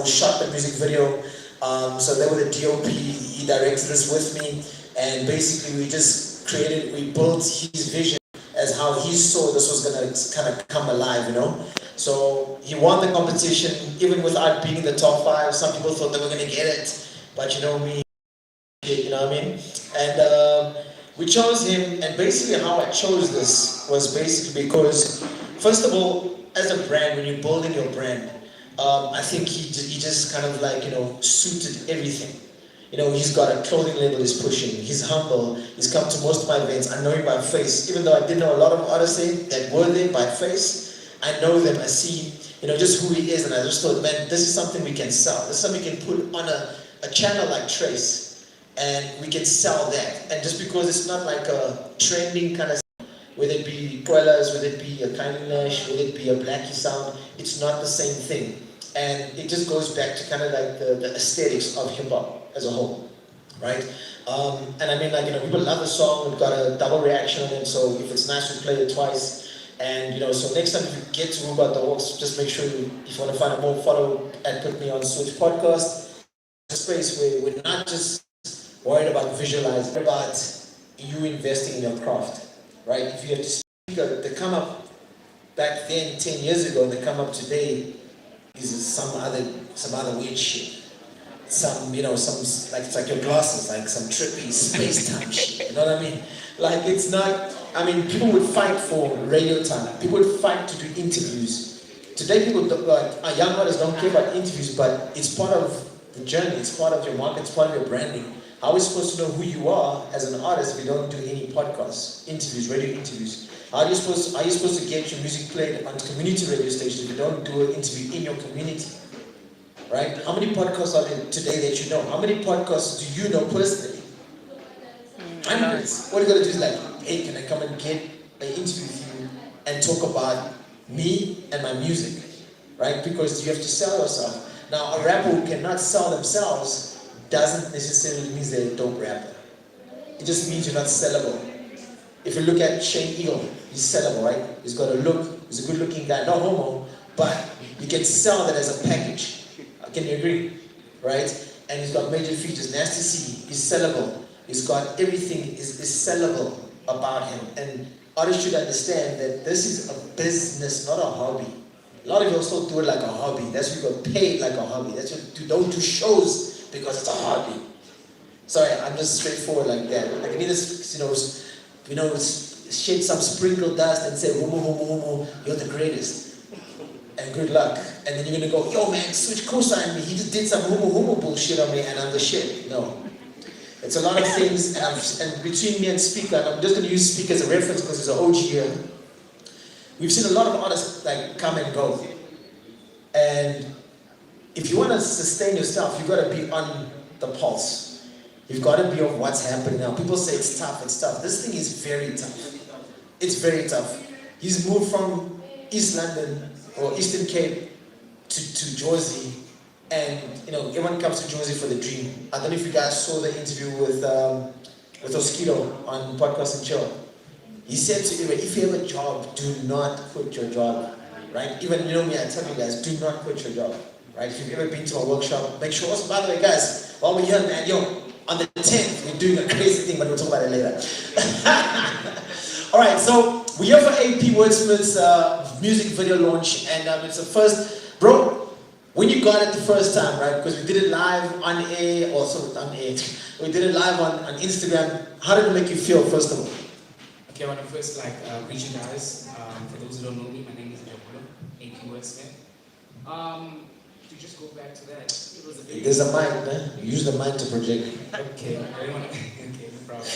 we shot the music video. So they were the DOP, he directed this with me, and basically we built his vision as how he saw this was gonna kind of come alive, you know. So he won the competition, even without being in the top 5. Some people thought they were gonna get it, but you know me, you know what I mean? And we chose him, and basically how I chose this was basically because, first of all, as a brand, when you're building your brand, I think he just kind of like, you know, suited everything. You know, he's got a clothing label he's pushing, he's humble, he's come to most of my events, I know him by face. Even though I didn't know a lot of artists that were there by face, I know them, I see, you know, just who he is, and I just thought, man, this is something we can sell. This is something we can put on a channel like Trace, and we can sell that. And just because it's not like a trending kind of, whether it be Quellas, whether it be a Kylie Nash, whether it be a Blackie sound, it's not the same thing. And it just goes back to kind of like the aesthetics of hip-hop as a whole, right? And I mean, like, you know, people love the song, we've got a double reaction on it, so if it's nice, we play it twice. And, you know, so next time if you get to Who Got the Hawks, just make sure if you want to find out more, follow and put me on Switch Podcast. A space where we're not just worried about visualizing, about you investing in your craft, right? If you have to speak, they come up back then, 10 years ago, they come up today, is some other weird shit. Some, you know, it's like your glasses, like some trippy space-time shit, you know what I mean? Like, it's not, I mean, people would fight for radio time, people would fight to do interviews. Today people, like, young artists don't care about interviews, but it's part of the journey, it's part of your market, it's part of your branding. How are we supposed to know who you are as an artist if you don't do any podcasts, interviews, radio interviews? How are you supposed to get your music played on community radio stations if you don't do an interview in your community? Right? How many podcasts are there today that you know? How many podcasts do you know personally? Hundreds. What you gotta do is like, hey, can I come and get an interview with you and talk about me and my music? Right? Because you have to sell yourself. Now, a rapper who cannot sell themselves doesn't necessarily mean they're a dope rapper. It just means you're not sellable. If you look at Shane Eagle, he's sellable, right? He's got a look, he's a good looking guy, no homo, but you can sell that as a package. Can you agree? Right? And he's got major features, Nasty C, he's sellable. He's got everything is sellable about him. And artists should understand that this is a business, not a hobby. A lot of you still do it like a hobby. That's why you got paid like a hobby. That's why you don't do shows because it's a hobby. Sorry, I'm just straightforward like that. I can either, shed some sprinkle dust and say, homo, homo, homo, you're the greatest. And good luck. And then you're gonna go, yo man, Switch co-signed me. He just did some homo, homo bullshit on me and I'm the shit. No. It's a lot of things, and between me and Speaker, I'm just gonna use Speaker as a reference because he's an OG here. We've seen a lot of artists like come and go. And if you wanna sustain yourself, you've gotta be on the pulse. You've gotta be of what's happening now. People say it's tough, it's tough. This thing is very tough. It's very tough. He's moved from East London or Eastern Cape to Jersey, and you know everyone comes to Jersey for the dream. I don't know if you guys saw the interview with Oskido on Podcast and Chill. He said to everyone, if you have a job, do not quit your job, right? Even, you know me, I tell you guys, do not quit your job, right? If you've ever been to a workshop, make sure. Also, by the way, guys, while we're here, man, on the 10th, we're doing a crazy thing, but we'll talk about it later. All right, so we're here for AP Wordsmith's music video launch, and it's the first, bro. When you got it the first time, right? Because we did it live on air, we did it live on Instagram. How did it make you feel, first of all? Okay, I want to first greet you guys. For those who don't know me, my name is AP Wordsmith. To just go back to that, it was a very... There's a mic, man. Use the mic to project. Okay, okay, no problem.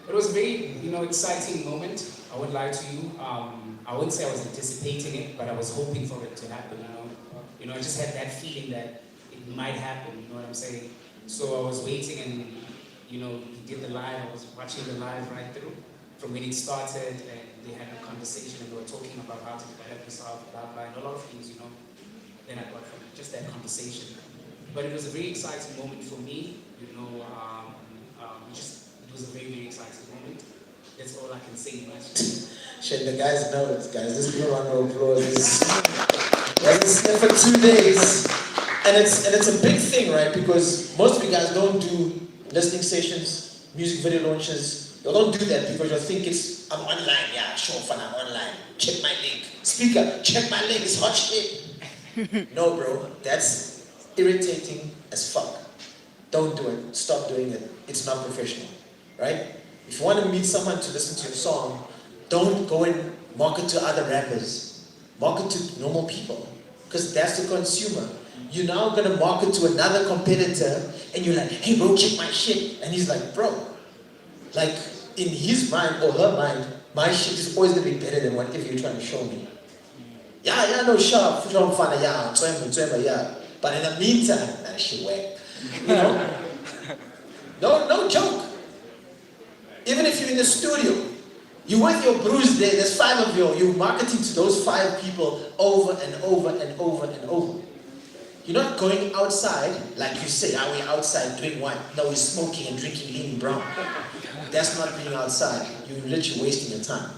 It was a very, exciting moment. I wouldn't lie to you. I wouldn't say I was anticipating it, but I was hoping for it to happen, I just had that feeling that it might happen, you know what I'm saying? So I was waiting and, he did the live. I was watching the live right through from when it started, and they had a conversation and they were talking about how to develop yourself, blah, blah, and a lot of things, then I got from just that conversation. But it was a very exciting moment for me, it was a very, very exciting moment. That's all I can say much. Shit, the guys know it, guys. This is a round of applause. Wasn't there for 2 days. And it's a big thing, right? Because most of you guys don't do listening sessions, music video launches. You don't do that because you think it's, I'm online, yeah, sure, fun, I'm online. Check my link. Speaker, check my link, it's hot shit. No, bro, that's irritating as fuck. Don't do it. Stop doing it. It's not professional, right? If you want to meet someone to listen to your song, don't go and market to other rappers. Market to normal people, because that's the consumer. You're now going to market to another competitor, and you're like, hey bro, check my shit. And he's like, bro, like in his mind or her mind, my shit is always going to be better than whatever you're trying to show me. Yeah, no, sure, fun, yeah. But in the meantime, that shit whack. You know? No joke. Even if you're in the studio, you with your bruise there's 5 of you, you're marketing to those 5 people over and over and over and over. You're not going outside, like you say, are we outside doing what? No, we're smoking and drinking lean brown. That's not being outside. You're literally wasting your time.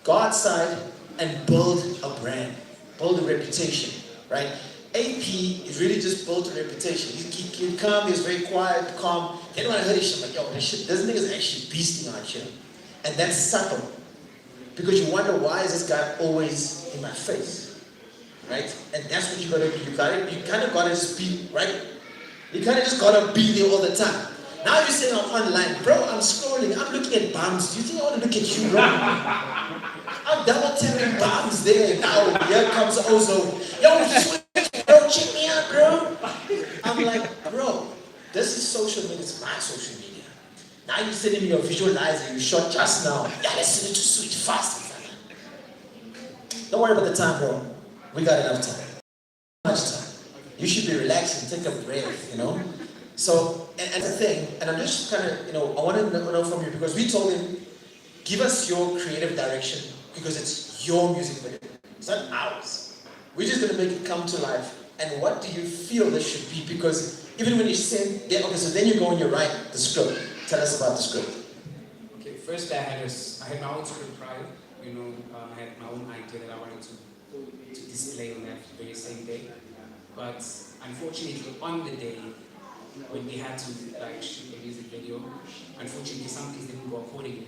Go outside and build a brand, build a reputation, right? AP is really just built a reputation. He come, he's very quiet, calm. Then when I heard his shit, I'm like, yo, this nigga is actually beasting out here. And that's subtle. Because you wonder, why is this guy always in my face? Right? And that's what you gotta do. You kind of gotta just be, right? You kind of just gotta be there all the time. Now you're saying I'm online. Bro, I'm scrolling, I'm looking at bums. Do you think I want to look at you, bro? I'm double tapping bums there. Now, here comes Ozo. Yo, bro, check me out, bro. I'm like, bro, this is social media. It's my social media. Now you're sending me your visualizer you shot just now. Yeah, let's send it to switch fast. Don't worry about the time, bro. We got enough time. Much time. You should be relaxing, take a breath, you know? So, and the thing, and I'm just kind of, I want to know from you, because we told him, give us your creative direction, because it's your music video. It's not ours. We're just going to make it come to life. And what do you feel this should be? Because even when you send, okay, so then you go and you write the script. Tell us about the script. Okay, first I had my own script prior. I had my own idea that I wanted to display on that very same day. But unfortunately, on the day when we had to shoot the music video, unfortunately some things didn't go accordingly.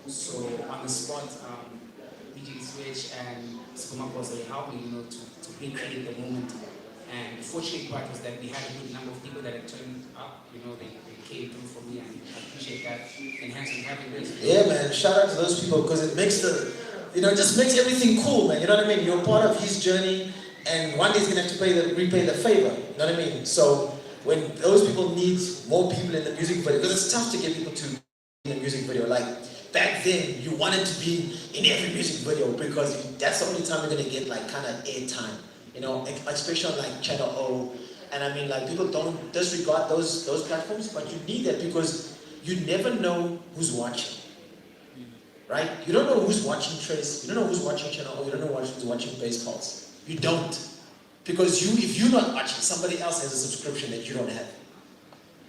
So on the spot, DJ Switch and Skuma was helped me, to recreate the moment. And the fortunate part was that we had a good number of people that had turned up, they came through for me, and I appreciate that. And hence we having this. Yeah, man, shout out to those people, because it makes it just makes everything cool, man. You know what I mean? You're part of his journey, and one day he's gonna have to repay the favor. You know what I mean? So when those people need more people in the music video, because it's tough to get people to be in a music video. Like back then, you wanted to be in every music video because that's the only time you're gonna get kind of airtime. Especially on Channel O. And I mean, people don't disregard those platforms, but you need that because you never know who's watching. Right? You don't know who's watching Trace, you don't know who's watching Channel O, you don't know who's watching Bass Pulse. You don't. Because if you're not watching, somebody else has a subscription that you don't have.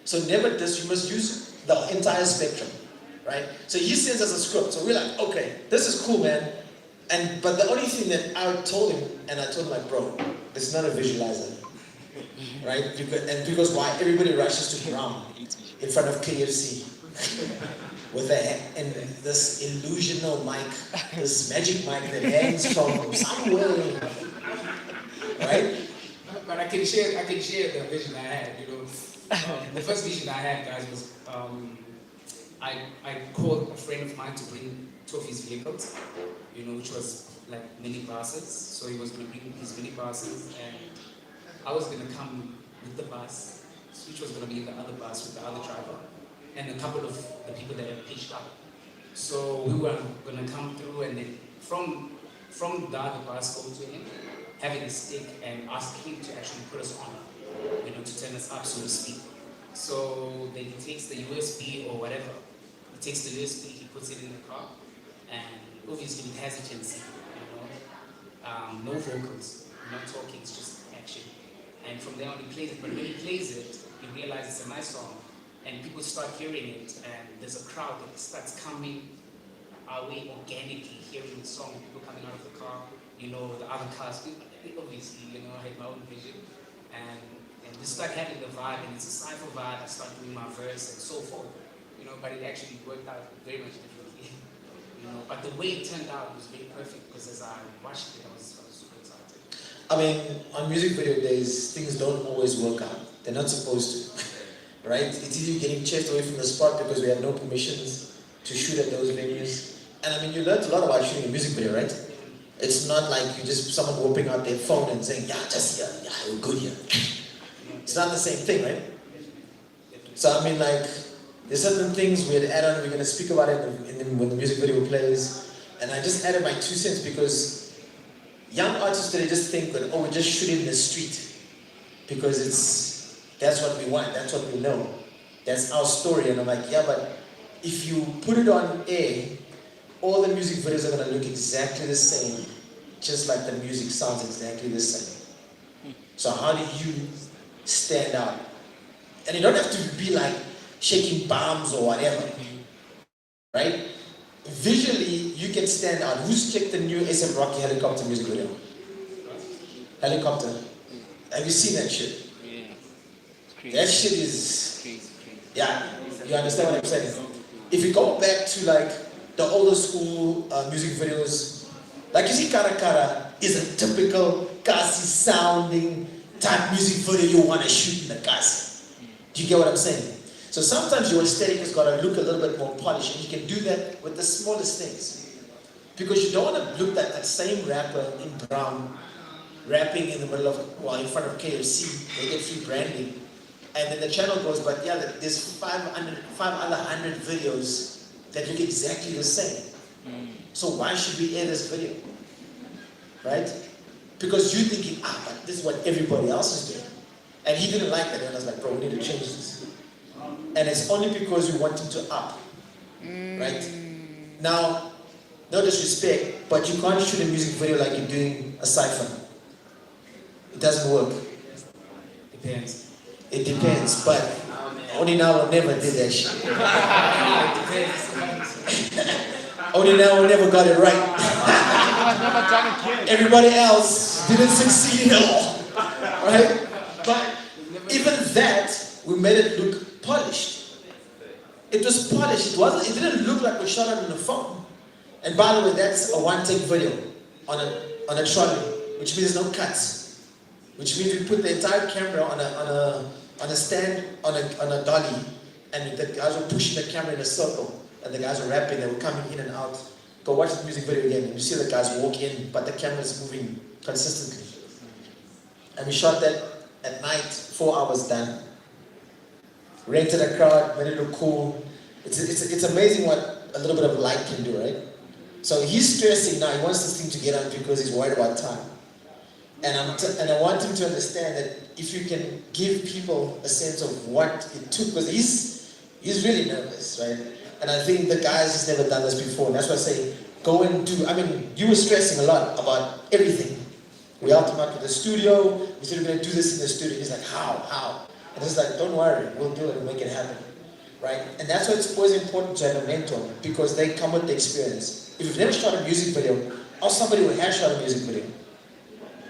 So never you must use the entire spectrum. Right? So he sends us a script. So we're like, okay, this is cool, man. But the only thing that I told him, bro, this is not a visualizer. Right? Because why? Everybody rushes to Brown in front of KFC with this illusional mic, this magic mic that hangs from somewhere. Right? But I can share the vision I had. The first vision I had, guys, was I called a friend of mine to bring 2 of his vehicles, which was mini buses. So he was going to bring his mini buses, and I was going to come with the bus, which was going to be in the other bus with the other driver, and a couple of the people that had pitched up. So we were going to come through, and then from the other bus go to him, having a stick, and ask him to actually put us on, to turn us up, so to speak. So then he takes the USB or whatever. He takes the USB, he puts it in the car, and obviously with hesitancy, no vocals, no talking, it's just action. And from there on he plays it, but when he plays it, he realizes it's a nice song, and people start hearing it, and there's a crowd that starts coming our way organically, hearing the song, people coming out of the car, the other cars, obviously, I had my own vision, and you start having the vibe, and it's a cypher vibe. I start doing my verse and so forth, but it actually worked out very much differently. But the way it turned out was very perfect because as I watched it, I was super excited. I mean, on music video days, things don't always work out. They're not supposed to, right? It's either getting chased away from the spot because we have no permissions to shoot at those venues. And I mean, you learned a lot about shooting a music video, right? It's not like you just someone whooping out their phone and saying, yeah, just here, yeah, we're good here. It's not the same thing, right? So I mean, like, there's certain things we had add on. We're going to speak about it when the music video plays. And I just added my 2 cents because young artists today just think that, oh, we just shoot it in the street because that's what we want, that's what we know, that's our story. And I'm like, yeah, but if you put it on air, all the music videos are going to look exactly the same, just like the music sounds exactly the same. So how do you stand out? And you don't have to be like shaking palms or whatever, right? Visually, you can stand out. Who's checked the new A$AP Rocky helicopter music video? Helicopter. Have you seen that shit? Yeah. That shit is, yeah, you understand what I'm saying? If you go back to like the older school music videos, like you see Kara Kara is a typical Kasi sounding type music video you want to shoot in the Kasi. Do you get what I'm saying? So sometimes your aesthetic has got to look a little bit more polished, and you can do that with the smallest things. Because you don't want to look like that same rapper in brown, rapping in the middle of, well, in front of KFC, they get free branding. And then the channel goes, but yeah, there's 5 other 100 videos that look exactly the same. So why should we air this video? Right? Because you're thinking, but this is what everybody else is doing. And he didn't like that, and I was like, bro, we need to change this. And it's only because we want him to up. Right? Now, no disrespect, but you can't shoot a music video like you're doing a cypher. It doesn't work. Depends. It depends, but only now or never did that shit. Only now or never got it right. Everybody else didn't succeed at all. Right? But even that, we made it look polished. It was polished. It didn't look like we shot it on the phone. And by the way, that's a one-take video on a trolley, which means no cuts. Which means we put the entire camera on a stand, on a dolly, and the guys were pushing the camera in a circle, and the guys were rapping, they were coming in and out. Go watch the music video again, and you see the guys walk in, but the camera is moving consistently. And we shot that at night, 4 hours done. Rented a crowd, made it look cool. It's amazing what a little bit of light can do, right? So he's stressing now, he wants this thing to get out because he's worried about time. And I want him to understand that if you can give people a sense of what it took, because he's really nervous, right? And I think the guys has never done this before, and that's why I say, go and do. I mean, you were stressing a lot about everything. We helped him out with the studio, we said we're going to do this in the studio. He's like, how? And it's like, don't worry, we'll do it and make it happen, right? And that's why it's always important to have a mentor, because they come with the experience. If you've never shot a music video, ask somebody who has shot a music video.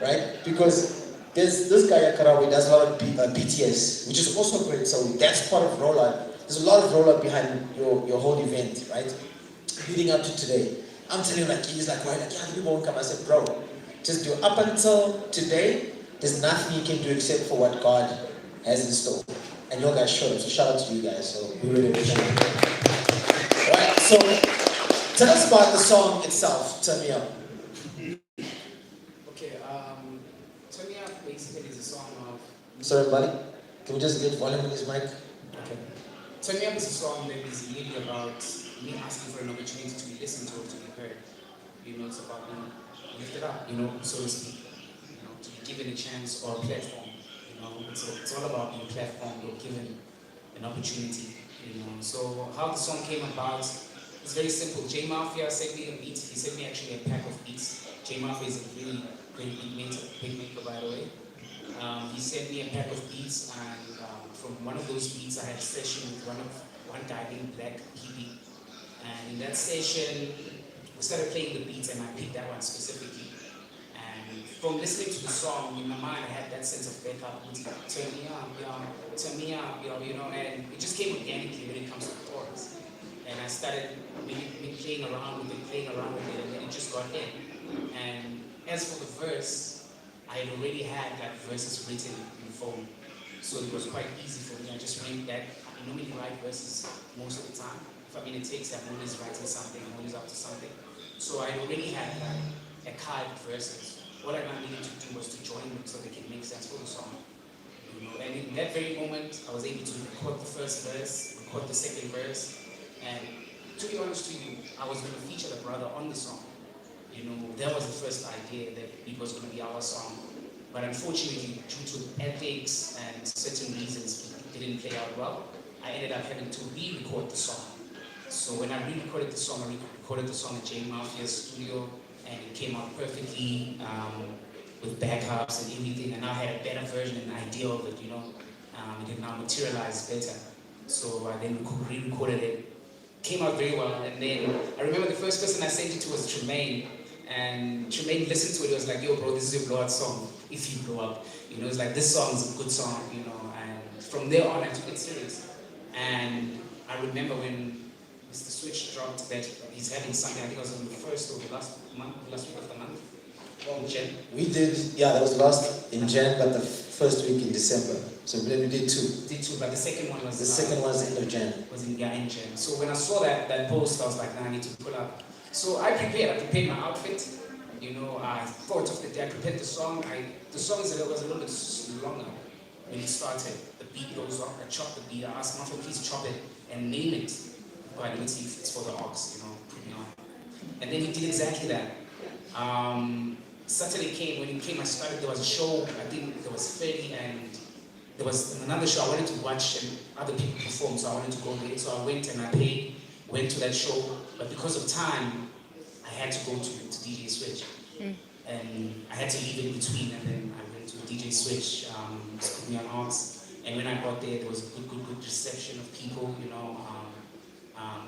Right? Because there's this guy Yakarawi does a lot of BTS, which is also great. So that's part of rollout. There's a lot of rollout behind your whole event, right? Leading up to today. I'm telling you, like, he's like, right, like, yeah, the people won't come. I said, bro, just do up until today, there's nothing you can do except for what God has in store. And your guys showed up. So shout out to you guys. So we really appreciate it. Right, so tell us about the song itself. Turn Me Up. Turn Me Up basically is a song of... Sorry, buddy. Can we just get volume on this mic? Okay. Turn Me Up is a song that is really about me asking for an opportunity to be listened to or to be heard. It's about being lifted up, so to speak. To be given a chance or a platform. It's all about being platformed or given an opportunity. So how the song came about is very simple. J Mafia sent me a beat. He sent me actually a pack of beats. J Mafia is a really great beat maker, by the way. He sent me a pack of beats, and from one of those beats, I had a session with one guy named Black PB. And in that session, we started playing the beats, and I picked that one specifically. And from listening to the song, in my mind, I had that sense of backup. Turn me up, turn me up, and it just came organically when it comes to the chorus. And I started playing around with it, and then it just got in. And as for the verse, I had already had like verses written in the phone, so it was quite easy for me. I just went that. I normally write verses most of the time. If I'm in a text, I'm always writing something, I'm always up to something. So I already had like a card of verses. What I needed to do was to join them so they can make sense for the song. And in that very moment, I was able to record the first verse, record the second verse, and to be honest to you, I was going to feature the brother on the song. That was the first idea that it was going to be our song. But unfortunately, due to ethics and certain reasons, it didn't play out well. I ended up having to re-record the song. So when I re-recorded the song, I recorded the song at J Mafia's studio, and it came out perfectly with backups and everything. And I had a better version and idea of it, it had now materialized better. So I then re-recorded it. Came out very well, and then I remember the first person I sent it to was Tremaine, and Tremaine listened to it. He was like, "Yo, bro, this is your blow out song. If you blow up, it's like this song is a good song, And from there on, I took it serious. And I remember when Mr. Switch dropped that he's having something. I think it was on the first or the last week of the month. In Jan. We did, that was last in Jan, but the first week in December. So we did two. But the second one was... The second one was end of Jan. Was in Jan. So when I saw that post, I was like, nah, I need to pull up. So I prepared my outfit. I thought of the day, I prepared the song. The song was a little bit longer when it started. The beat goes off, I chopped the beat. I asked Marshall, please chop it and name it. But let's see if it's for the ox, put me on. And then he did exactly that. Saturday came. When it came, I started. There was a show. I think there was Freddie, and there was another show I wanted to watch, and other people perform. So I wanted to go there. So I went and I paid. Went to that show, but because of time, I had to go to DJ Switch, and I had to leave in between. And then I went to DJ Switch. Put me on Ox, and when I got there was a good reception of people.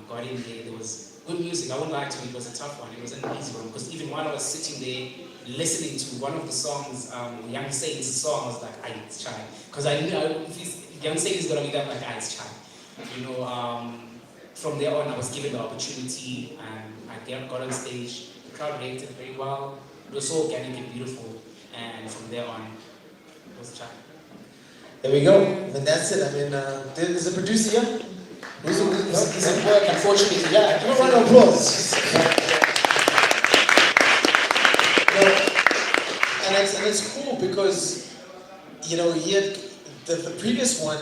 Got in there. There was good music. I wouldn't lie to you, it was a tough one. It was an easy one, because even while I was sitting there listening to one of the songs, Young Saint's song, I was like, Ice Chai. Because I knew if Young Saint is going to be that like Ice Chai. From there on, I was given the opportunity, and I got on stage. The crowd reacted very well. It was so organic and beautiful. And from there on, it was Chai. There we go. And that's it. I mean, there's a producer here. He's at work, unfortunately. Yeah, give a round of applause. And it's cool because, he had the previous one,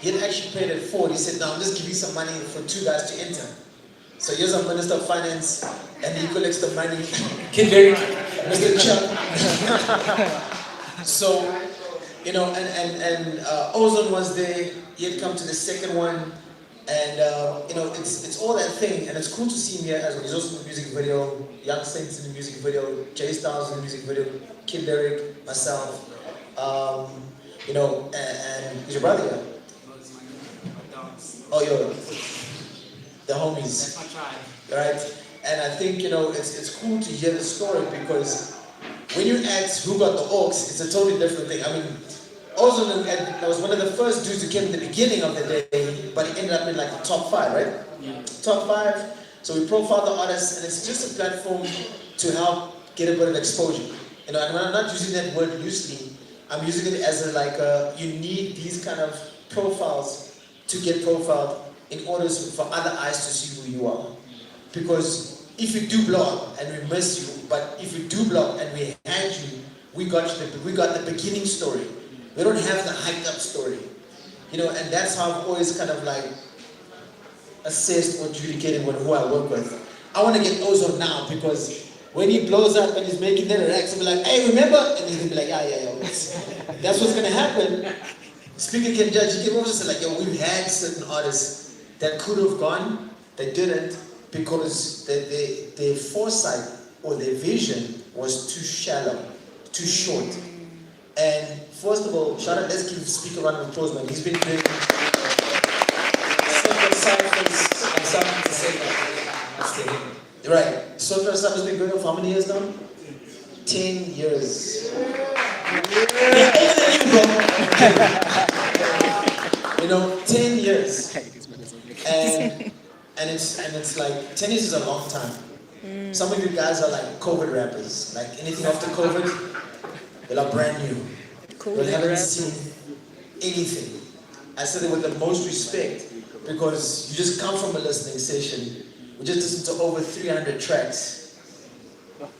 he had actually paid it forward. He said, "Now I'm just giving some money for two guys to enter." So here's our Minister of Finance, and he collects the money. Kid Derek, Mr. Chuck. So, and Ozone was there. He had come to the second one. And, it's all that thing, and it's cool to see him here as well. He's also in the music video, Young Saints in the music video, Jay Styles in the music video, Kid Derek, myself, and is your brother here? Oh, yo, the homies. That's my tribe. Right? And I think, it's cool to hear the story, because when you ask who got the Oaks, it's a totally different thing. I mean, Ozone was one of the first dudes who came in the beginning of the day, but he ended up in like the top 5, right? Yeah. Top 5. So we profile the artists, and it's just a platform to help get a bit of exposure. And I'm not using that word loosely. I'm using it as you need these kind of profiles to get profiled in order for other eyes to see who you are. Because if you do blog and we miss you, but if you do blog and we had you, we got the beginning story. We don't have the hyped up story, and that's how I've always kind of assessed or adjudicated who I work with. I want to get Ozone now, because when he blows up and he's making their racks, I'll be like, "Hey, remember?" And he's gonna be like, "Yeah." That's what's gonna happen. Speaker can judge. He can also say like, "Yo, we've had certain artists that could have gone, they didn't, because their foresight or their vision was too shallow, too short." And first of all, let's give Speaker a round of applause, man. He's been doing Circle Cyphers and something to say that. Right. Circle Cyphers has been going on for how many years now? 10 10 years. He's older than you, bro. You know, 10 years. And it's like 10 years is a long time. Some of you guys are like COVID rappers. Like anything after COVID, you're like brand new. You haven't seen anything. I said it with the most respect because you just come from a listening session. We just listened to over 300 tracks.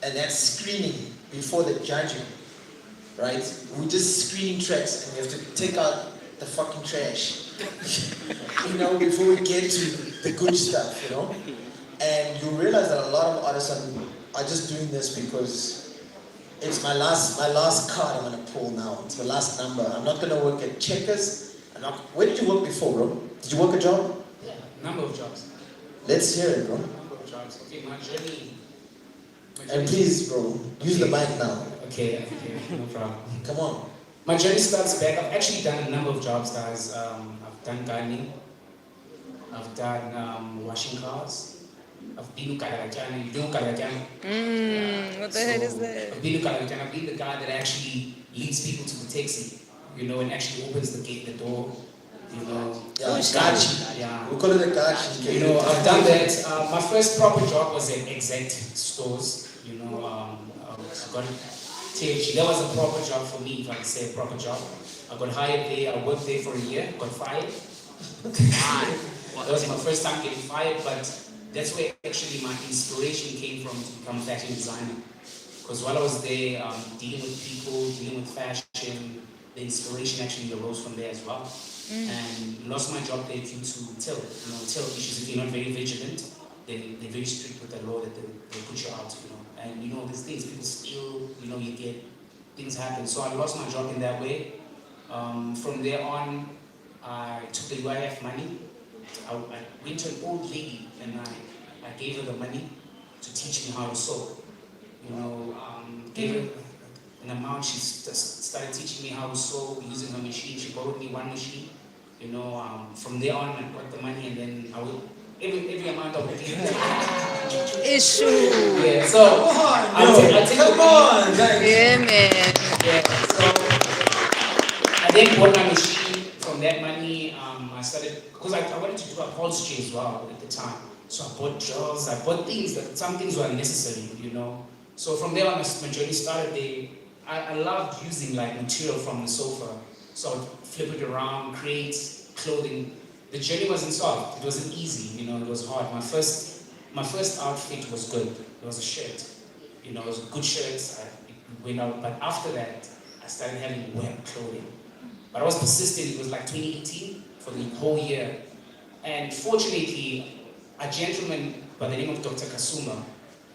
And that's screening before the judging. Right? We're just screening tracks and we have to take out the fucking trash. You know, before we get to the good stuff, you know? And you realize that a lot of artists are just doing this because it's my last card I'm gonna pull now. It's my last number. I'm not gonna work at Checkers. Where did you work before, bro? Did you work a job? Yeah, number of jobs. Let's hear it, bro. Number of jobs. Okay, my journey. And please, bro, use the mic now. Okay, no problem. Come on. My journey starts back. I've actually done a number of jobs, guys. I've done gardening. I've done washing cars. I've been Ukalakana. You know Ukalakana? What the hell is that? I've been Ukalakana. I've been the guy that actually leads people to the taxi, you know, and actually opens the gate, the door, you know. Yeah, gachi. Yeah. We call it a gachi. You know, I've done that. My first proper job was at Exact Stores, you know. I got THG. That was a proper job for me, if I can say a proper job. I got hired there. I worked there for a year. Got fired. That was my first time getting fired, but that's where actually my inspiration came from to become a fashion designer. Because while I was there, dealing with people, dealing with fashion, the inspiration actually arose from there as well. And lost my job there due to till issues. If you're not very vigilant, they're very strict with the law that they put you out, you know. And you know, these things, people steal, you know, you get, things happen. So I lost my job in that way. From there on, I took the UIF money. I went to an old lady and I gave her the money to teach me how to sew. You know, gave her an amount. She started teaching me how to sew using her machine. She borrowed me one machine. You know, from there on, I got the money and then I would, every amount I would give. Issue. Yeah, so I take Come on, Yeah, man. yeah, so I then bought my machine. From that money, I started, because I wanted to do upholstery as well at the time. So I bought drills, I bought things, some things were unnecessary, you know. So from there on, my journey started there. I loved using like material from the sofa. So I would flip it around, create clothing. The journey wasn't soft, it wasn't easy, you know, it was hard. My first outfit was good. It was a shirt. You know, it was a good shirt, it went out. But after that, I started having web clothing. But I was persistent. It was like 2018 for the whole year. And fortunately, a gentleman by the name of Dr. Kasuma,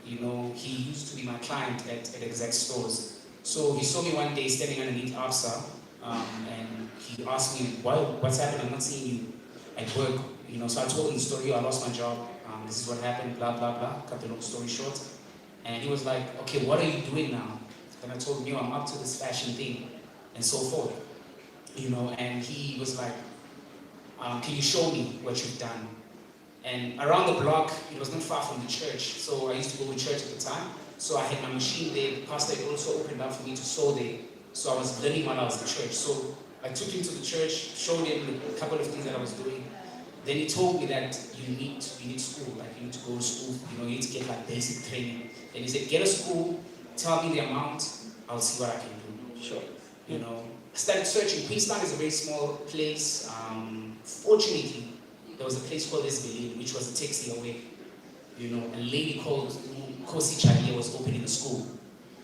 you know, he used to be my client at Exact Stores. So he saw me one day standing underneath ABSA, and he asked me, what's happened? I'm not seeing you at work. You know, so I told him the story. I lost my job. This is what happened, blah, blah, blah. Cut the long story short. And he was like, okay, what are you doing now? And I told him, I'm up to this fashion thing, and so forth. You know, and he was like, can you show me what you've done? And around the block, it was not far from the church, so I used to go to church at the time. So I had my machine there. The pastor had also opened up for me to sew there. So I was learning while I was at church. So I took him to the church, showed him a couple of things that I was doing. Then he told me that you need school, like you need to go to school, you know, you need to get like basic training. And he said, get a school, tell me the amount, I'll see what I can do. Sure. You know, I started searching. Queenstown is a very small place. Fortunately, there was a place called Esbelin, which was a taxi away. You know, a lady called Kosi Chalia was opening a school,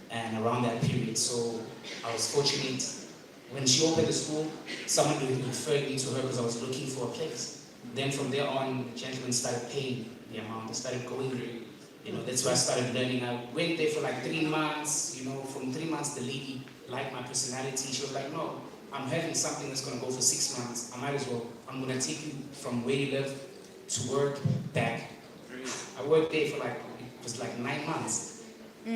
and around that period, so I was fortunate. When she opened the school, someone referred me to her because I was looking for a place. Then from there on, the gentleman started paying the amount. I started going there. You know, that's where I started learning. I went there for like 3 months. You know, from 3 months, the lady liked my personality. She was like, no, I'm having something that's going to go for 6 months. I might as well. I'm going to take you from where you live to work, back. I worked there for like, it was like 9 months.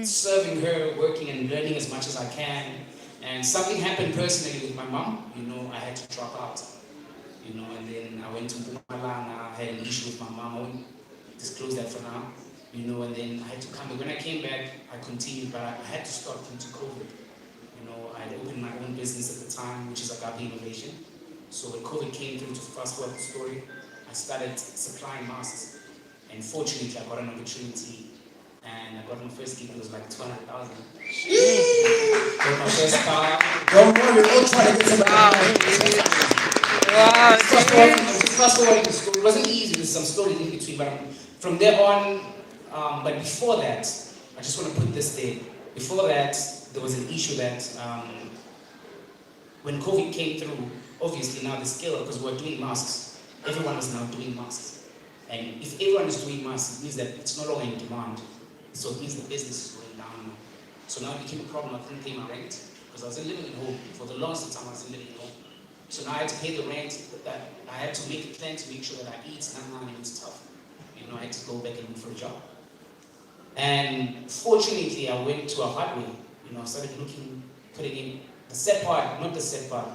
Serving her, working and learning as much as I can. And something happened personally with my mom. You know, I had to drop out. You know, and then I went to Mpumalanga. I had an issue with my mom. I won't disclose that for now. you know, and then I had to come back. When I came back, I continued, but I had to stop due to COVID. You know, I had opened my own business at the time, which is Agape Innovation. So when COVID came through, to fast forward the story, I started supplying masks. And fortunately, I got an opportunity, and I got my first gig. It was like 200,000. Got my first car. Don't worry, we're all trying to get some. Wow, Fast forwarding the story. It wasn't easy. There's some stories in between, but from there on. But before that, I just want to put this there. Before that, there was an issue that when COVID came through, obviously now the scale, because we're doing masks, everyone was now doing masks. And if everyone is doing masks, it means that it's no longer in demand. So it means the business is going down now. So now it became a problem. I couldn't pay my rent because I wasn't living at home. For the longest time, I wasn't living at home. So now I had to pay the rent. That I had to make a plan to make sure that I eat. And it's tough. You know, I had to go back and look for a job. And fortunately, I went to a hardware. You know, I started looking, putting in the set part, not the set part.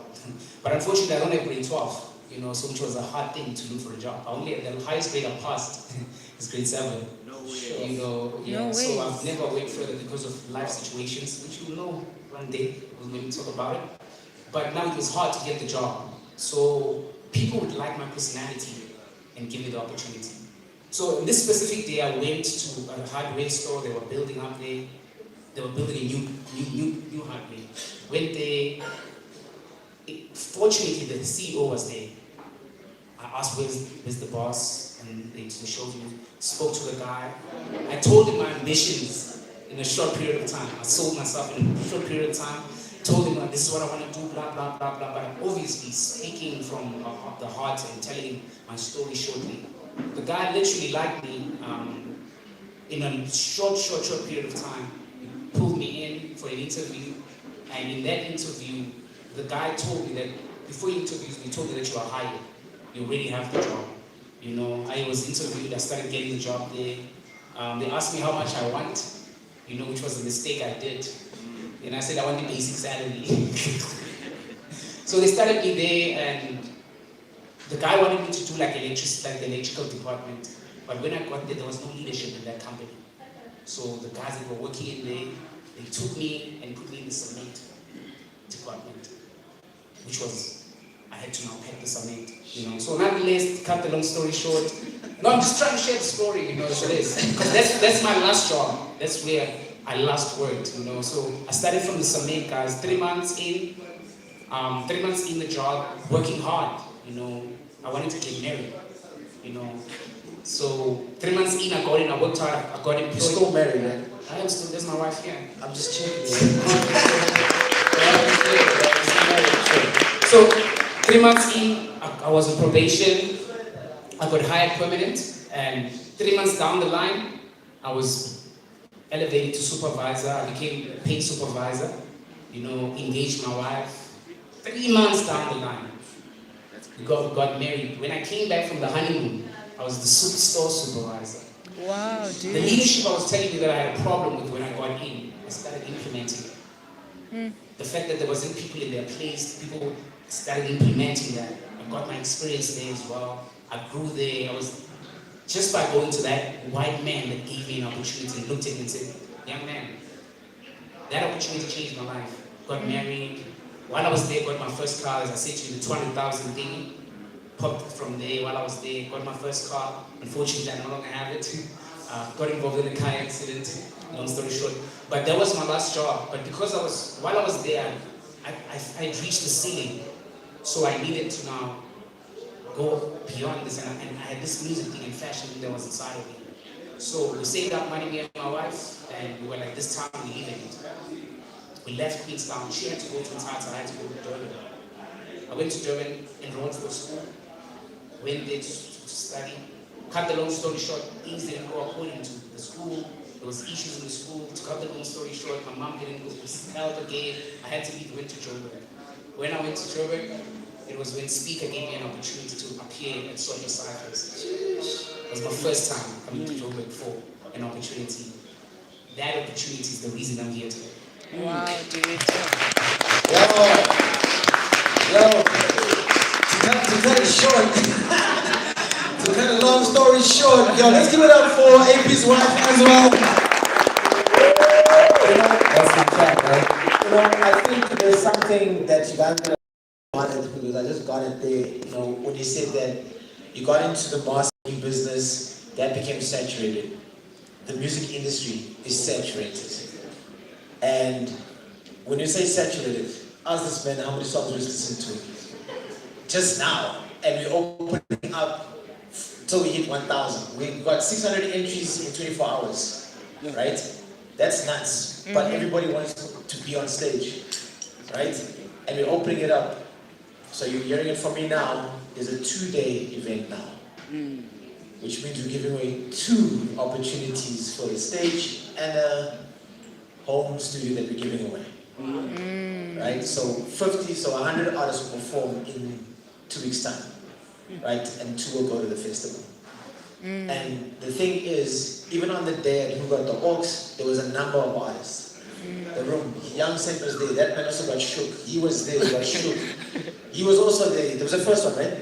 But unfortunately, I don't have grade 12. You know, so which was a hard thing to look for a job. I only the highest grade I passed is grade 7. No way. You know, yeah. No So way. I've never went further because of life situations, which you'll know one day. We'll maybe talk about it. But now it was hard to get the job. So people would like my personality and give me the opportunity. So on this specific day, I went to a hardware store. They were building up there. They were building a new hardware. Went there. Fortunately, the CEO was there. I asked where's the boss, and they showed me. Spoke to the guy. I told him my ambitions in a short period of time. I sold myself in a short period of time. Told him this is what I want to do, blah blah blah blah. But I'm obviously speaking from the heart and telling him my story shortly. The guy literally liked me in a short period of time. He pulled me in for an interview, and in that interview, the guy told me that before he interviewed me, he told me that you are hired. You already have the job. You know, I was interviewed, I started getting the job there. They asked me how much I want, you know, which was a mistake I did. And I said I want the basic salary. So they started me there, and the guy wanted me to do like the electrical department. But when I got there was no leadership in that company. So the guys that were working in there, they took me and put me in the cement department, which was, I had to now pack the cement, you know. So nonetheless, cut the long story short, no, I'm just trying to share the story, you know, so because that's my last job. That's where I last worked, you know. So I started from the cement guys, 3 months in the job, working hard, you know. I wanted to get married, you know. So 3 months in, I worked hard, I got employed. You're still married, right? I am still, there's my wife here. I'm just checking. So 3 months in, I was on probation. I got hired permanent, and 3 months down the line, I was elevated to supervisor. I became paid supervisor. You know, engaged my wife. 3 months down the line, we got married. When I came back from the honeymoon, I was the store supervisor. wow, The dude. leadership I was telling you that I had a problem with when I got in, I started implementing it. The fact that there wasn't people in their place, people started implementing that. I got my experience there as well. I grew there. I was just by going to that white man that gave me an opportunity and looked at me and said, young man, that opportunity changed my life. Got married. While I was there, got my first car, as I said to you, the 200,000 thing. Popped from there while I was there, got my first car. Unfortunately, I no longer have it. Got involved in a car accident, long story short. But that was my last job. But because while I was there, I reached the ceiling. So I needed to now go beyond this. And I had this music thing and fashion thing that was inside of me. So we saved up money, me and my wife, and we were like, this time we're leaving it. We left Queenstown. She had to go to Mthatha, I had to go to Durban. I went to Durban, enrolled for school, went there to study. Cut the long story short, things didn't go according to the school. There was issues in the school. To cut the long story short, my mom didn't go to help again. I had to leave, went to Joburg. When I went to Joburg, it was when Speaker gave me an opportunity to appear at Social Cyphers. It was my first time coming to Joburg for an opportunity. That opportunity is the reason I'm here today. Wow, dude. Yo, to cut it short, to cut a long story short, yo, let's give it up for AP's wife as well. That's the chat, right? I think there's something that you guys got it, because I just got it there. When you said that you got into the mastering business, that became saturated. The music industry is saturated. And when you say saturated, ask this man how many songs we listen to just now, and we're opening up till we hit 1,000. We got 600 entries in 24 hours, right? That's nuts. But everybody wants to be on stage, right? And we're opening it up. So you're hearing it from me now. There's a 2-day event now, which means we're giving away 2 opportunities for a stage and a home studio that we're giving away. Right? So 100 artists will perform in 2 weeks' time, right? And 2 will go to the festival. And the thing is, even on the day at Who Got the Oaks, there was a number of artists. The room, Young Saint was there. That man also got shook. He was there. He got shook. He was also there. There was the first one, right?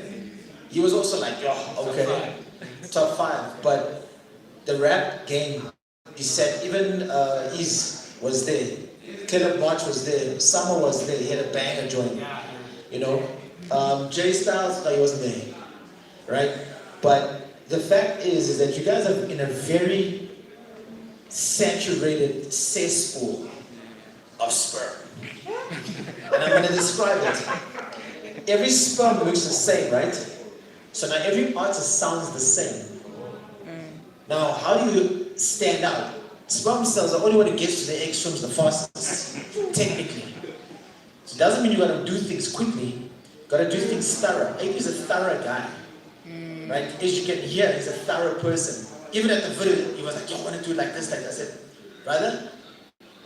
He was also like, oh, okay, top 5. But the rap game is set. Even Ease was there. Caleb March was there. Summer was there. He had a banger joint. Jay Styles, he wasn't there, right? But the fact is that you guys are in a very saturated cesspool of sperm. And I'm going to describe it. Every sperm looks the same, right? So now every artist sounds the same. Now, how do you stand out? Sperm cells are the only one who gets to the egg streams the fastest, technically. So it doesn't mean you got to do things quickly. You got to do things thorough. AP is a thorough guy. Right? As you can hear, he's a thorough person. Even at the video, he was like, yo, I want to do it like this, like that. I said, brother,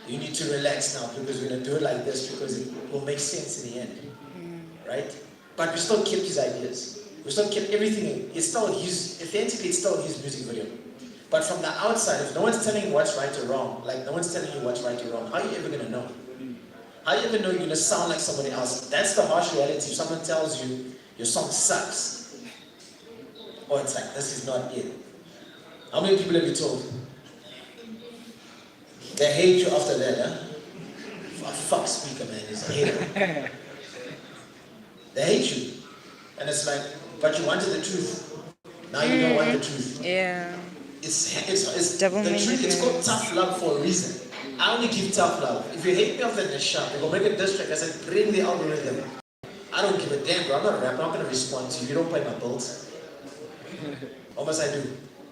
you need to relax now because we're going to do it like this because it will make sense in the end. Right? But we still kept his ideas. We still kept everything. It's still authentically, it's still his music video. But from the outside, if no one's telling you what's right or wrong, like no one's telling you what's right or wrong, how are you ever going to know? How are you ever know you're going to sound like somebody else? That's the harsh reality. If someone tells you your song sucks, or it's like, this is not it. How many people have you told? They hate you after that, huh? Fuck speaker, man, he's a hater. They hate you. And it's like, but you wanted the truth. Now you don't want the truth. Yeah. It's Double the truth. meaning. It's called tough love for a reason. I only give tough love. If you hate me off in the shop, they go make a diss track. I said, bring the algorithm. I don't give a damn, bro. I'm not a rapper. I'm not going to respond to you. You don't pay my bills. What must I do?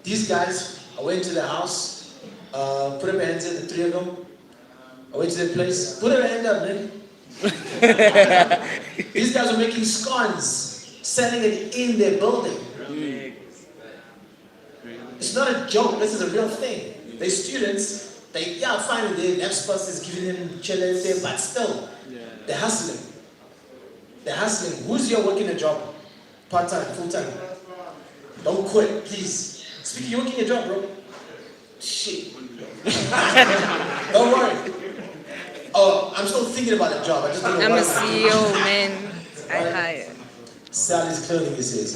These guys, I went to the house, put up your hands in, the 3 of them. I went to their place, put their hand up, man. These guys were making scones, selling it in their building. It's not a joke, this is a real thing. They're students, fine, the next person is giving them challenge there, but still, they're hustling. They're hustling. Who's here working a job? Part-time, full-time? Don't quit, please. Speaking, you're working a job, bro. Shit. Don't worry. Oh, I'm still thinking about a job. I just don't know I'm what a CEO, man. I hire. Sally's clothing, he says.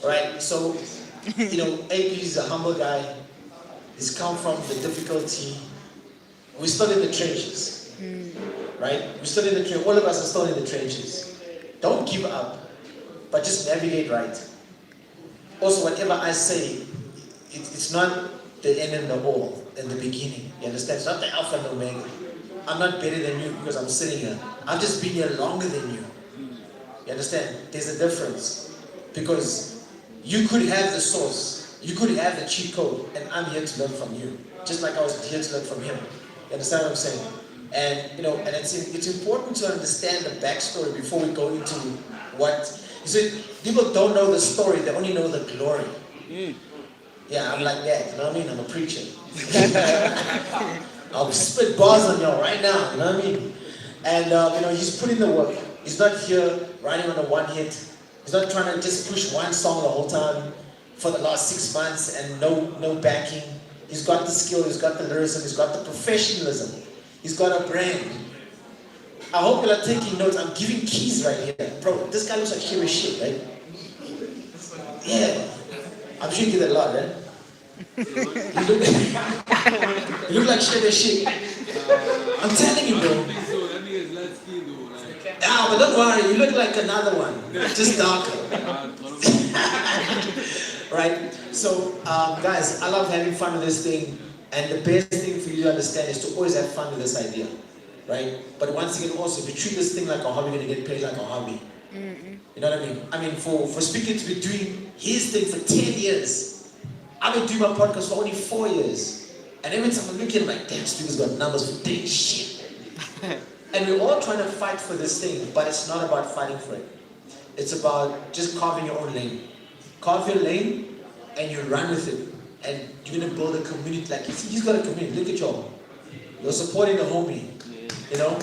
Alright, so, AP is a humble guy. He's come from the difficulty. We're still in the trenches. Right? We're still in the trenches. All of us are still in the trenches. Don't give up, but just navigate right. Also, whatever I say, it's not the end and the all in the beginning. You understand? It's not the alpha and omega. I'm not better than you because I'm sitting here. I've just been here longer than you. You understand? There's a difference. Because you could have the source. You could have the cheat code, and I'm here to learn from you. Just like I was here to learn from him. You understand what I'm saying? And and it's important to understand the backstory before we go into what. You see, people don't know the story, they only know the glory. Yeah, I'm like that, you know what I mean? I'm a preacher. I'll spit bars on y'all right now, you know what I mean? And he's putting the work. He's not here riding on a one hit. He's not trying to just push one song the whole time for the last 6 months and no backing. He's got the skill, he's got the lyricism, he's got the professionalism. He's got a brand. I hope you're taking notes. I'm giving keys right here. Bro, this guy looks like hero shit, right? Yeah. I'm sure you get that a lot, right? You look like shit. I'm telling you, bro. Ah, but don't worry, you look like another one, just darker. Right? So, guys, I love having fun with this thing, and the best thing for you to understand is to always have fun with this idea, right? But once again, also, if you treat this thing like a hobby, you're gonna get paid like a hobby. You know what I mean? I mean, for Speaker to be doing his thing for 10 years, I've been doing my podcast for only 4 years, and every time I look at him, like, damn, Speaker's got numbers for days, shit. And we're all trying to fight for this thing, but it's not about fighting for it. It's about just carving your own lane. Carve your lane, and you run with it. And you're gonna build a community. Like, he's got a community. Look at y'all. You're supporting the homie. You know?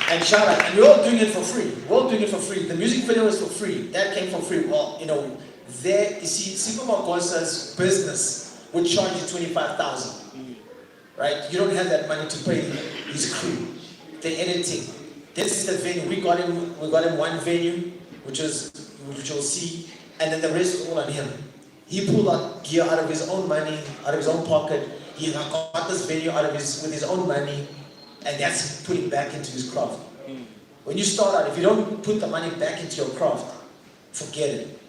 And shout out. And we're all doing it for free. We're all doing it for free. The music video is for free. That came for free. Well, you know, there, you see, Supermarket Gosa's business would charge you 25,000. Right? You don't have that money to pay his crew. The editing. This is the venue. We got him one venue, which you'll see, and then the rest was all on him. He pulled out gear out of his own money, out of his own pocket. He got this venue with his own money, and that's putting back into his craft. When you start out, if you don't put the money back into your craft, forget it.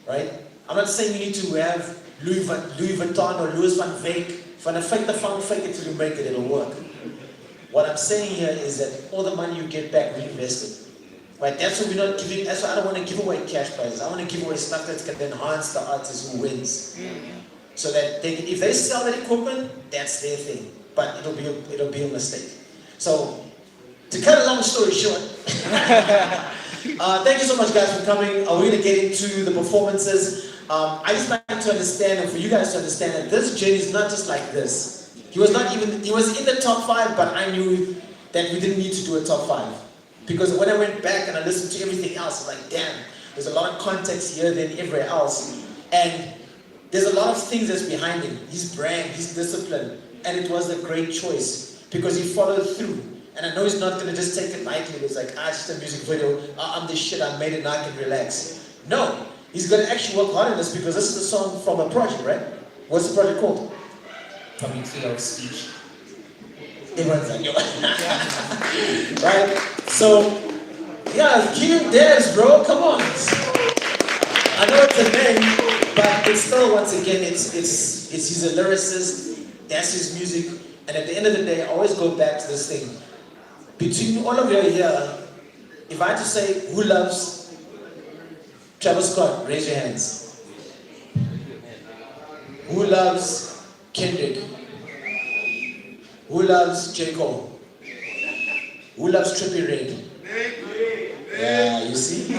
Right? I'm not saying you need to have Louis Vuitton or Louis van Veek. Van a fake the fun, fake it till you make it, it'll work. What I'm saying here is that all the money you get back, reinvest it. Right? That's what we're not giving. That's why I don't want to give away cash prizes. I want to give away stuff that's going to enhance the artist who wins. So that if they sell that equipment, that's their thing. But it'll be a mistake. So to cut a long story short, thank you so much, guys, for coming. We're going to get into the performances. I just like to understand, and for you guys to understand, that this journey is not just like this. He was in the top 5, but I knew that we didn't need to do a top 5. Because when I went back and I listened to everything else, I was like, damn, there's a lot of context here than everywhere else. And there's a lot of things that's behind him. His brand, his discipline. And it was a great choice because he followed through. And I know he's not going to just take it lightly. It's like, it's just a music video. I'm the shit, I made it, now I can relax. No. He's going to actually work hard on this because this is a song from a project, right? What's the project called? From your freedom of speech. Everyone's like, yo. Right? So, yeah, King Devs, bro, come on. I know it's a name, but it's still, once again, he's a lyricist, that's his music, and at the end of the day, I always go back to this thing. Between all of you here, if I had to say who loves Travis Scott, raise your hands. Who loves Kendrick? Who loves J. Cole? Who loves Trippie Redd? Yeah, you see?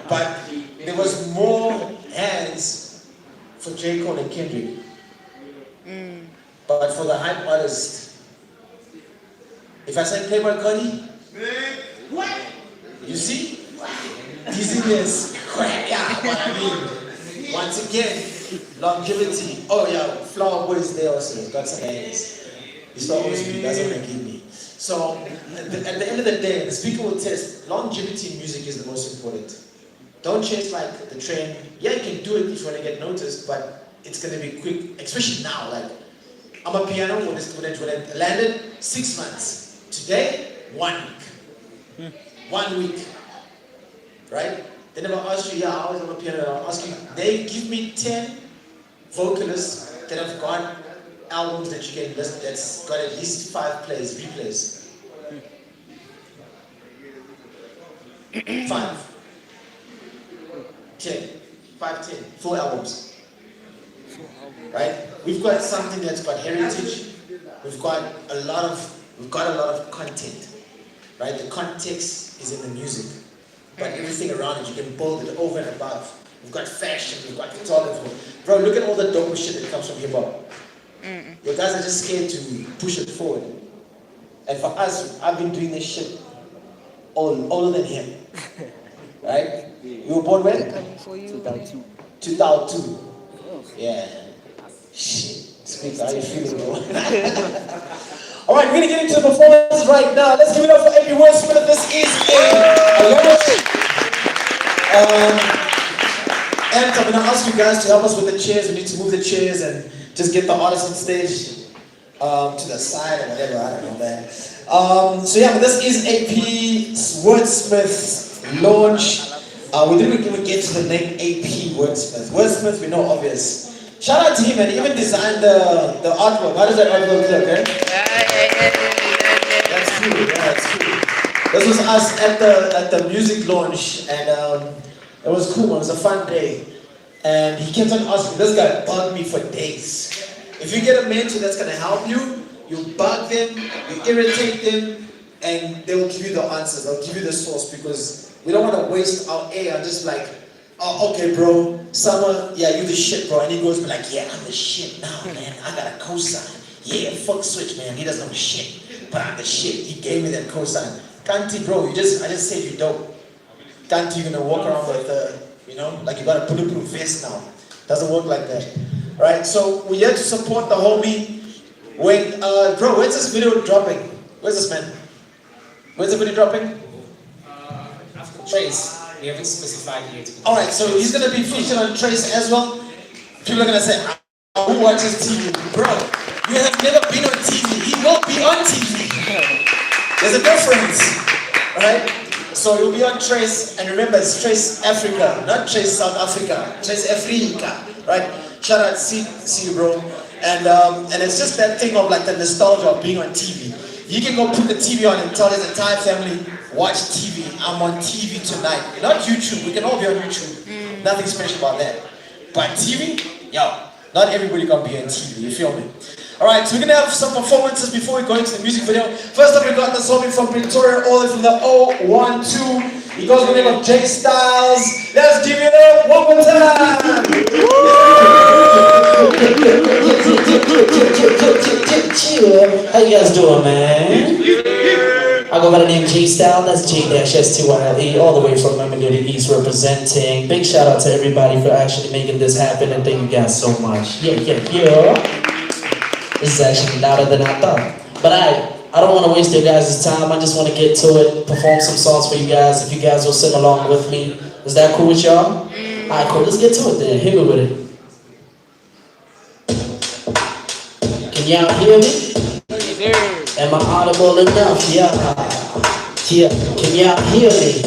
But there was more hands for J. Cole and Kendrick. But for the hype artist, if I say Playboy Cardi, what? You see? Dizziness, yeah, but I mean, once again, longevity. Oh yeah, Flower Boy is there also, he's got some hands. He's not always me, doesn't want to give me. So, at the end of the day, the speaker will test, longevity in music is the most important. Don't chase like the trend. Yeah, you can do it if you want to get noticed, but it's going to be quick, especially now. Like, I'm a piano, when it landed, 6 months. Today, 1 week. 1 week. Right? They never ask you, I always have a piano, I'll ask you, they give me 10 vocalists that have got albums that you can listen, that's got at least 5 replays. 5. 10. 5, 10. 4 albums. Right? We've got something that's got heritage, we've got a lot of content. Right? The context is in the music. But everything around it, you can build it over and above. We've got fashion, we've got photography. Bro, look at all the dope shit that comes from hip hop. Your guys are just scared to push it forward. And for us, I've been doing this shit older than him. Right? You were born when? 2002. 2002. Yeah. Shit. Speak, how you feeling, bro? Alright, we're going to get into the performance right now. Let's give it up for Wordsmith. This is a And I'm gonna ask you guys to help us with the chairs. We need to move the chairs and just get the artists on stage to the side or whatever. I don't know, man. So yeah, but this is AP's Wordsmith launch. We didn't even get to the name AP Wordsmith. Wordsmith, we know obvious. Shout out to him, and he even designed the artwork. How does that artwork look, eh? That's cool, yeah, that's cool. This was us at the music launch, and it was cool. It was a fun day. And he kept on asking, this guy bugged me for days. If you get a mentor that's gonna help you, you bug them, you irritate them, and they will give you the answers, they'll give you the source, because we don't want to waste our air just like, oh, okay, bro, Summer, yeah, you the shit, bro. And he goes, like, yeah, I'm the shit now, man. I got a cosign. Yeah, fuck Switch, man. He doesn't know shit, but I'm the shit. He gave me that cosign. Kanti, bro, I just said you dope. Kanti, you're gonna walk around with, like you got a bulletproof vest now. Doesn't work like that. All right, so we're here to support the homie. When, bro, where's this video dropping? Where's this, man? Where's the video dropping? After Trace, we haven't specified yet. Alright, so he's gonna be featured on Trace as well. People are gonna say, who watches TV? Bro, you have never been on TV. He will be on TV. There's a difference. Alright? So you'll be on Trace, and remember it's Trace Africa, not Trace South Africa. Trace Africa. Right? Shout out, see you, bro. And it's just that thing of like the nostalgia of being on TV. You can go put the TV on and tell his entire family, watch TV. I'm on TV tonight. Not YouTube. We can all be on YouTube. Nothing special about that. But TV, yo, not everybody can be on TV. You feel me? All right, so we're gonna have some performances before we go into the music video. First up, we got this homie from Pretoria, all the way from the 012. He goes by the name of J Styles. Let's give it up one more time. How you guys doing, man? I go by the name J Style. That's J-S-T-Y-L-E, all the way from Mamelodi East representing. Big shout out to everybody for actually making this happen, and thank you guys so much. Yeah. This is actually louder than I thought. But I don't want to waste your guys' time. I just want to get to it, perform some songs for you guys. If you guys will sing along with me. Is that cool with y'all? Alright, cool. Let's get to it then. Hit me with it. Can y'all hear me? Am I audible enough? Yeah. Can y'all hear me?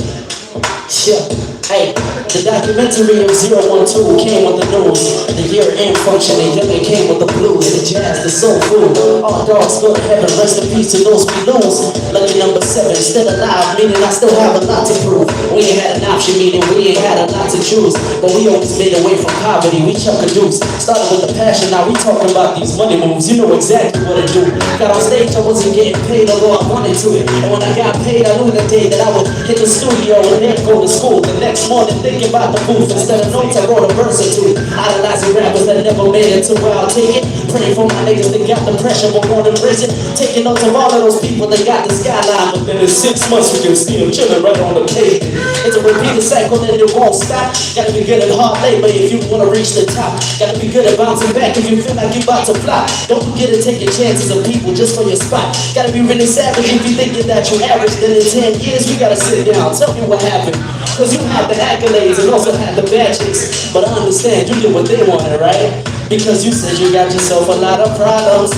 Yeah. Hey, the documentary of 012 came with the news. The year-end function, and it came with the blues, the jazz, the soul food. All dogs go to heaven, rest in peace to those belows. Lucky number 7, still alive, meaning I still have a lot to prove. We ain't had an option, meaning we ain't had a lot to choose. But we always made away from poverty, we chuck a deuce. Started with the passion, now we talking about these money moves. You know exactly what to do. Got on stage, I wasn't getting paid, although I wanted to it. And when I got paid, I knew the day that I would hit the studio and then go to school. The next morning thinking about the booth. Instead of notes, I wrote a verse or two. Idolizing rappers that never made it to where I'll take it. Praying for my niggas that got the pressure but born in prison. Taking notes of all of those people that got the skyline. But then in 6 months we can see them chilling right on the pavement. It's a repeated cycle and it won't stop. Gotta be good at hard labor if you wanna reach the top. Gotta be good at bouncing back if you feel like you about to fly. Don't forget to take your chances of people just for your spot. Gotta be really savage if you thinking that you're average. Then in 10 years we gotta sit down. Tell me what happened. Cause you had the accolades and also had the badges. But I understand you did what they wanted, right? Because you said you got yourself a lot of problems.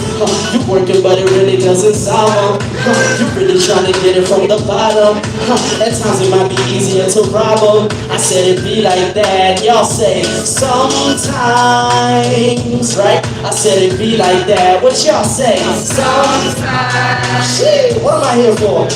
You working but it really doesn't solve them. You really trying to get it from the bottom. At times it might be easier to rob them. I said it be like that. Y'all say sometimes, right? I said it be like that. What y'all say? Sometimes. Shit, what am I here for?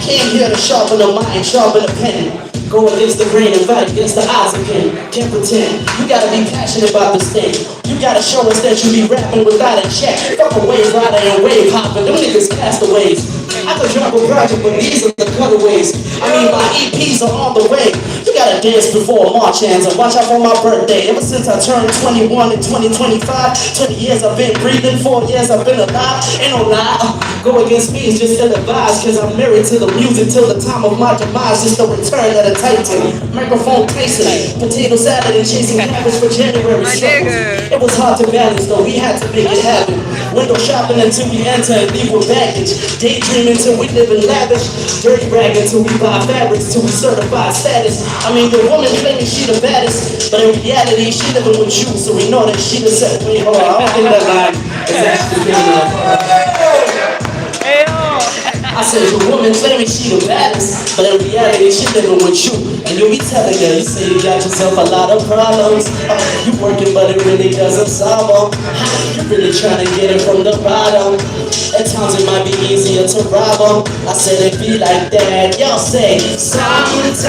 Came here to sharpen the mind, sharpen the pen. Go against the grain and fight against the odds again. Can't pretend. You gotta be passionate about this thing. You gotta show us that you be rapping without a check. Fuck a wave rider and wave hopper. Them niggas castaways. I could drop a project, but these are the cutaways. I mean, my EPs are on the way. You gotta dance before March ends and watch out for my birthday. Ever since I turned 21 in 2025, 20 years I've been breathing, 4 years I've been alive. Ain't no lie. Go against me is just ill-advised, cause I'm married to the music till the time of my demise. Just the return of the Titan. Microphone Tyson, potato salad and chasing cabbage for January struggles. It was hard to balance though, we had to make it happen. Window shopping until we enter and leave with baggage. Daydreaming till we live in lavish. Dirty ragging till we buy fabrics, till we certify status. I mean, the woman claiming she the baddest, but in reality, she living with you, so we know that she the set. Wait, hold on, I don't think that line is actually good enough. I said, your woman claiming she the baddest, but in reality, she living with you. And you'll be telling her, you say you got yourself a lot of problems. You working, but it really doesn't solve them. You really trying to get it from the bottom. At times it might be easier to rob them. I said it be like that. Y'all say, sometimes.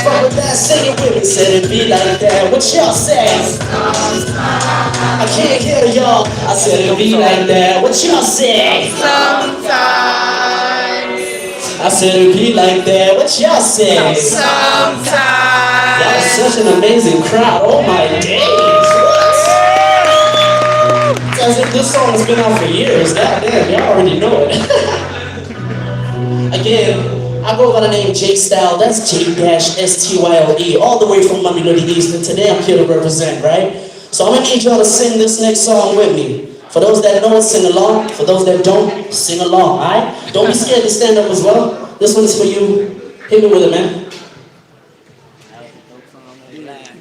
Fuck with that, sing it with me. Said it be like that. What y'all say? I can't hear y'all. I said it be like that. What y'all say? Sometimes. I said it be like that. What y'all say? Sometimes. Y'all are such an amazing crowd. Oh my days. What? As if this song has been out for years. Goddamn, y'all already know it. Again, I go by the name J Style. That's J-S-T-Y-L-E. All the way from Miami to the East. And today I'm here to represent, right? So I'm gonna need y'all to sing this next song with me. For those that know it, sing along. For those that don't, sing along, alright? Don't be scared to stand up as well. This one's for you. Hit me with it, man.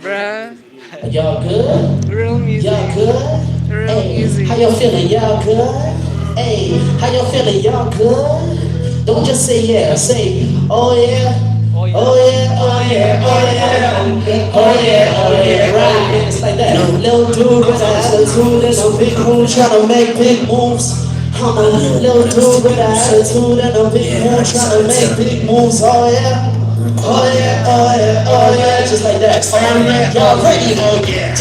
Bruh. Y'all good? Real music. Y'all good? Real Hey, music. how y'all feeling? Y'all good? Hey, how y'all feeling? Y'all good? Don't just say yeah, say oh yeah. Oh yeah, oh yeah, oh yeah, oh yeah, oh yeah, right. It's like that. Little dude with an attitude and a big room trying to make big moves. I'm a little dude with an attitude and a big room trying to make big moves. Oh yeah. Oh yeah, oh yeah, oh yeah, just like that. Y'all ready? Oh yeah.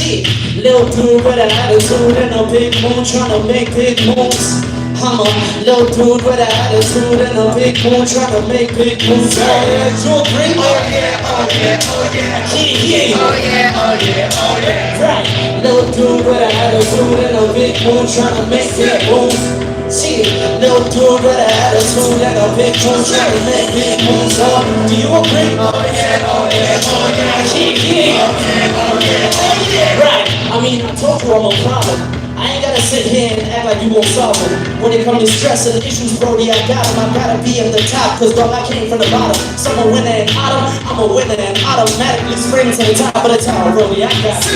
Little dude with an attitude and a big moon trying to make big moves. I'm a little dude with an attitude and a big moon trying to make big moves. Oh yeah, you agree? Oh yeah, oh yeah, oh yeah. I can't hear you. Oh yeah, oh yeah, oh yeah. Right. Little dude with an attitude and a big moon trying to make big moves. See, little dude with an attitude and a big moon trying to make big moves. Do you agree? Oh yeah, oh yeah, oh yeah. I can't hear you. Oh yeah, oh yeah, oh yeah. Right. I mean, I told you I'm a problem. I ain't gotta sit here and act like you gon' solve them. When it comes to stress and issues, Brody, I got them. I gotta be at the top, cause dog, I came from the bottom. Some a winner and autumn, I'm a winner and automatically spring to the top of the tower, Brody, I got it.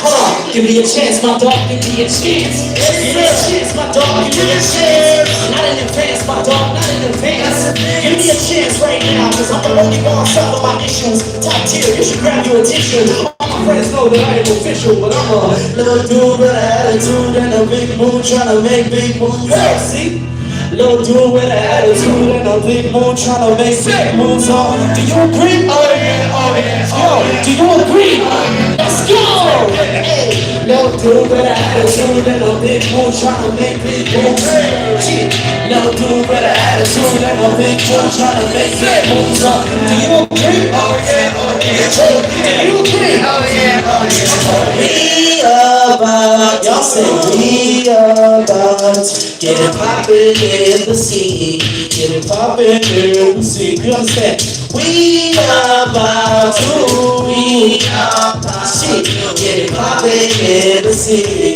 Hold on, give me a chance, my dog, give me a chance. Give me a chance, my dog, give me a chance. Not in advance, my dog, not in advance. Give me a chance right now, cause I'm the only one solving my issues. Top tier, you should grab your attention. All my friends know that I am official, but I'm a little dude with an attitude and a big moon trying to make big moves. Hey, see? Little dude with an attitude and a big moon trying to make big moves. Do you agree? Oh yeah, oh yeah. Yo, do you agree? Let's go! Hey, little dude with an attitude and a big moon trying to make big moves. Little dude with an attitude and a big moon trying to make big moves. Do you agree? Oh yeah, oh yeah. Do you agree? Oh yeah, oh yeah. We about, y'all say we about, get it poppin' in the scene, get it poppin' in the scene. You understand? We about to, we about to, get it poppin' in the scene.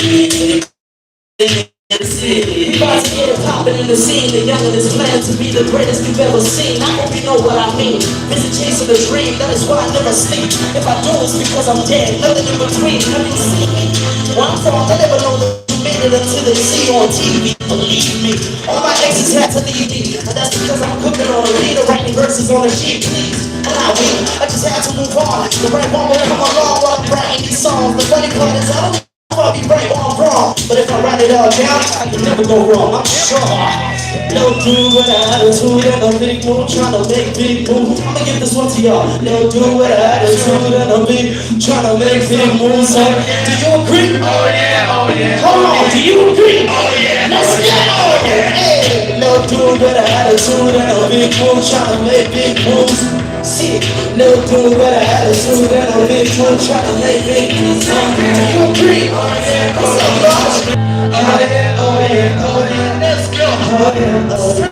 We about to get it poppin' in the scene. The youngest plan to be the greatest you've ever seen. I hope you know what I mean. Busy chasing a dream, that is why I never sleep. If I do, it's because I'm dead, nothing in between. Have you seen me? Where I'm from, I never know that you made it until they see you on TV. Believe me, all my exes had to leave me, and that's because I'm cooking on a leader, writing verses on a sheet. Please allow me, I just had to move on. The right one will come along while I'm writing these songs. The funny part is I don't know if I'll be right or I'm wrong, but if I write it all down, I can never go wrong, I'm sure. Little dude with an attitude and a big moon trying to make big moves. I'ma give this one to y'all. Little dude with an attitude and a big trying to make big moves. Do you agree? Oh yeah, oh yeah. Hold on, do you agree? Oh yeah. Let's go. Hey, little dude with an attitude and a big moon trying to make big moves. See, little dude with an attitude and a big moon trying to make big moves. Do you agree? Oh yeah, oh yeah. Oh yeah, oh yeah, oh yeah. Let's go. Oh yeah, oh yeah.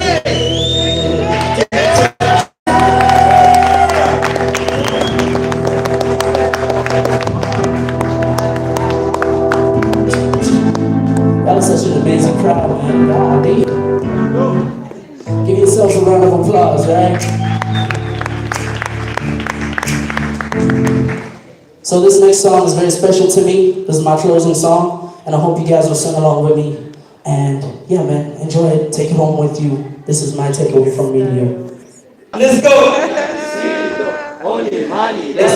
That was such an amazing So this next song is very special to me. This is my closing song, and I hope you guys will sing along with me. And yeah, man, enjoy it. Take it home with you. This is my takeaway from me to you. Let's go. Let's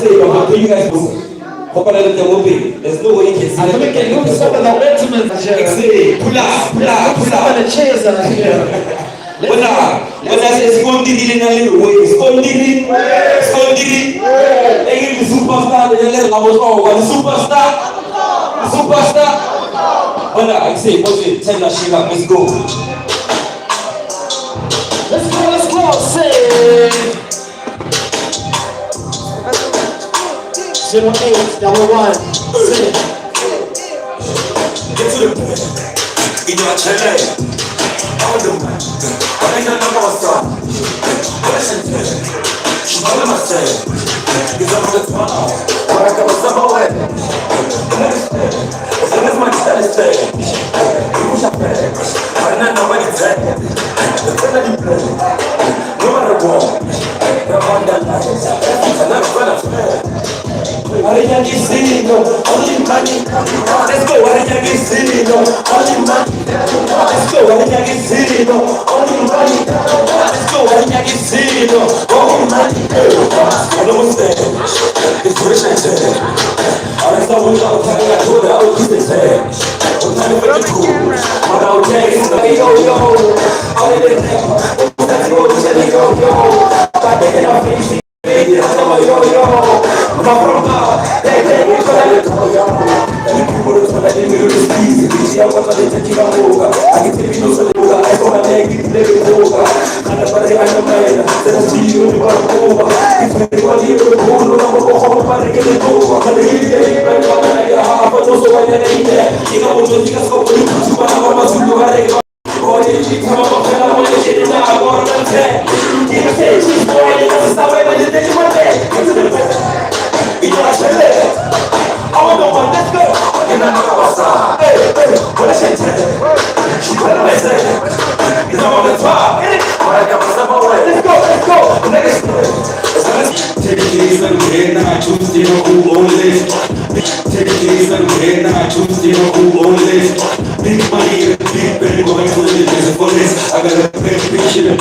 see, how do you guys do? Let's no way you can see. I'm going to move some of the regiments. Pull up. Some of the chairs are here. When I say Skondiri in a little way, Skondiri. They give me superstar, they let I was wrong. What superstar? When I say, what's it? Tell that shit up, let's go. Let's go, say 0811, say get to the point. In your challenge, all the man. I ain't gonna know what's up. Listen to it. She's all in my say. It's on the top. But I got what's up away. That's my challenge day. You push up back. I don't know what it's at. The thing that you play. No matter what. You're on that line. I'm not gonna fail. Let's go, only money. Let's go, only money. Let's go, only money. Let's go, only money. I don't understand. It's rich and sad. I thought we all had to do that. I was just sad. I'm trying to make it cool. But I'll take it. Yo. All of this. That's what I'm saying. Yo. By taking off easy. Yo. I'm from God. They take it for that. Yo. And people are trying to give me the speed. I'm going to take it on over. I can take it on over. I want to make it over. And I'm going to take it on over. Let's see you in the over. If anybody in the corner, I'm going to go home and get it over. And they get it back on the half. But also when they're in there, you know what you think is going to do. So I'm going to do it. Oh, you keep coming up and I'm going to get it now. I'm going to say, you say, she's going to get it. Stop it, but you think you're there. You know what I'm saying? Oh, no, man, let's go. You know what's up? Hey, what I say? She's what I say. You know what I'm talking? Let's go. Take it easy and get now. Choose the who only. Take it easy and get now. Choose the who only. Big money, big penny going to the business for this. I got a big picture.